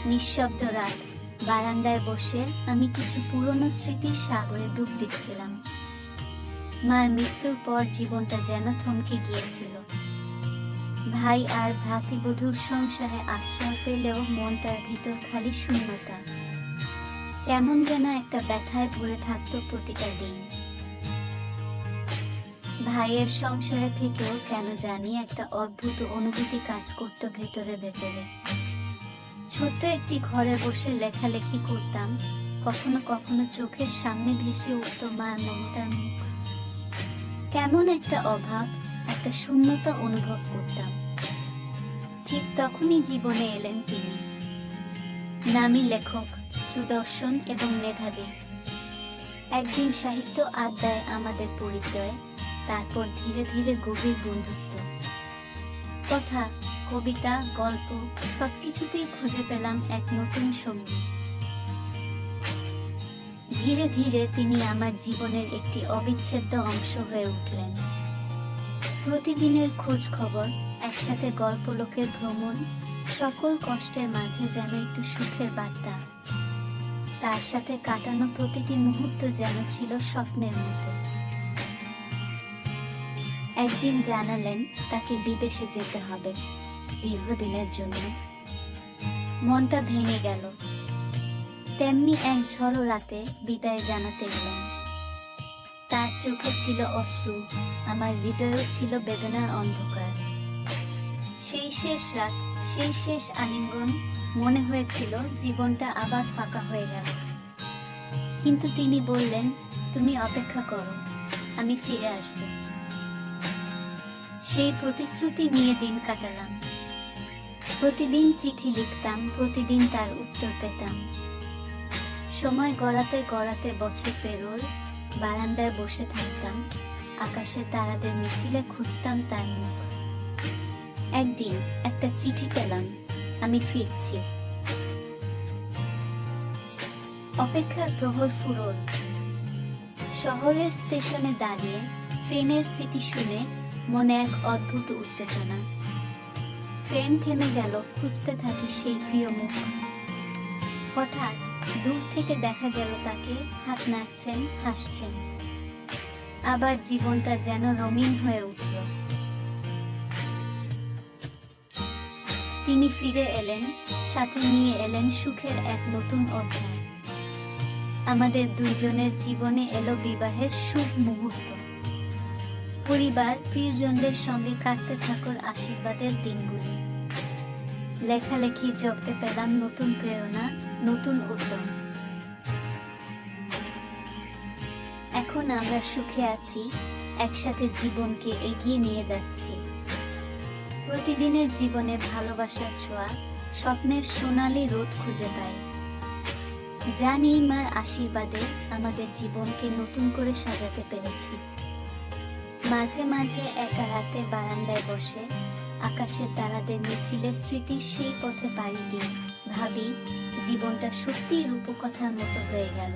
নিঃশব্দ রাত, বারান্দায় বসে আমি কিছু পুরনো স্মৃতির সাগরে ডুব দিচ্ছিলাম। মার মৃত্যুর পর জীবনটা যেন থমকে গিয়েছিল। ভাই আর ভ্রাতৃবধূর সংসারে আশ্রয় পেলেও মনটার ভিতর খালি শূন্যতা। কেমন যেন একটা ব্যথায় ভরে থাকতো প্রতিটা দিন। ভাইয়ের সংসারে থেকেও কেন জানি একটা অদ্ভুত অনুভূতি কাজ করতো ভেতরে ভেতরে। ছোট্ট একটি ঘরে বসে লেখালেখি করতাম, কখনো কখনো চোখের সামনে ভেসে উঠত মার মমতার মুখ। কেমন একটা অভাব, একটা শূন্যতা অনুভব করতাম। ঠিক তখনই জীবনে এলেন তিনি, নামী লেখক, সুদর্শন এবং মেধাবী। একদিন সাহিত্য আড্ডায় আমাদের পরিচয়, তারপর ধীরে ধীরে গভীর বন্ধুত্ব। কথা, কবিতা, গল্প সবকিছুতেই খুঁজে পেলাম এক নতুন সঙ্গী। ধীরে ধীরে তিনি আমার জীবনের একটি অবিচ্ছেদ্য অংশ হয়ে উঠলেন। প্রতিদিনের খোঁজ খবর, একসাথে গল্প, লোকের ভ্রমণ, সকল কষ্টের মাঝে যেন একটু সুখের বার্তা। তার সাথে কাটানো প্রতিটি মুহূর্ত যেন ছিল স্বপ্নের মতো। একদিন জানালেন তাকে বিদেশে যেতে হবে দীর্ঘদিনের জন্য। মনটা ভেঙে গেল। তেমনি এক ঝড়ো রাতে বিদায় জানাতে এলেন। তার চোখে ছিল অশ্রু, আমার হৃদয়েও ছিল বেদনার অন্ধকার। সেই শেষ রাত, সেই শেষ আলিঙ্গন, মনে হয়েছিল জীবনটা আবার ফাঁকা হয়ে গেল। কিন্তু তিনি বললেন, তুমি অপেক্ষা করো, আমি ফিরে আসব। সেই প্রতিশ্রুতি নিয়ে দিন কাটালাম। প্রতিদিন চিঠি লিখতাম, প্রতিদিন তার উত্তর পেতাম। সময় গড়াতে গড়াতে বছর পেরোল, বারান্দায় বসে থাকতাম, আকাশে তারাদের মিছিলে খুঁজতাম তার মুখ। একদিন একটা চিঠি পেলাম, আমি ফিরছি। অপেক্ষার প্রহর ফুরোল। শহরের স্টেশনে দাঁড়িয়ে ট্রেনের সিটি শুনে মনে এক অদ্ভুত উত্তেজনা। ট্রেন থেমে গেল, খুঁজতে থাকি সেই প্রিয় মুখ। হঠাৎ দূর থেকে দেখা গেল তাকে, হাত নাড়ছেন, হাসছেন। আবার জীবনটা যেন রঙিন হয়ে উঠল। তিনি ফিরে এলেন, সাথে নিয়ে এলেন সুখের এক নতুন অধ্যায়। আমাদের দুইজনের জীবনে এলো বিবাহের শুভ মুহূর্ত। পরিবার, প্রিয়জনদের সঙ্গে কাটতে থাকল আশীর্বাদের দিনগুলি। লেখালেখির জগতে পেলাম নতুন প্রেরণা, নতুন উদ্যম। এখন আমরা সুখে আছি, একসাথে জীবনকে এগিয়ে নিয়ে যাচ্ছি। প্রতিদিনের জীবনে ভালোবাসার ছোঁয়া, স্বপ্নের সোনালী রোদ খুঁজে পাই। জানি মার আশীর্বাদে আমাদের জীবনকে নতুন করে সাজাতে পেরেছি। মাঝে মাঝে একা রাতে বারান্দায় বসে আকাশে তারাদের মিছিলে স্মৃতির সেই পথে পাড়ি দিই, ভাবি জীবনটা সত্যিই রূপকথার মতো হয়ে গেল।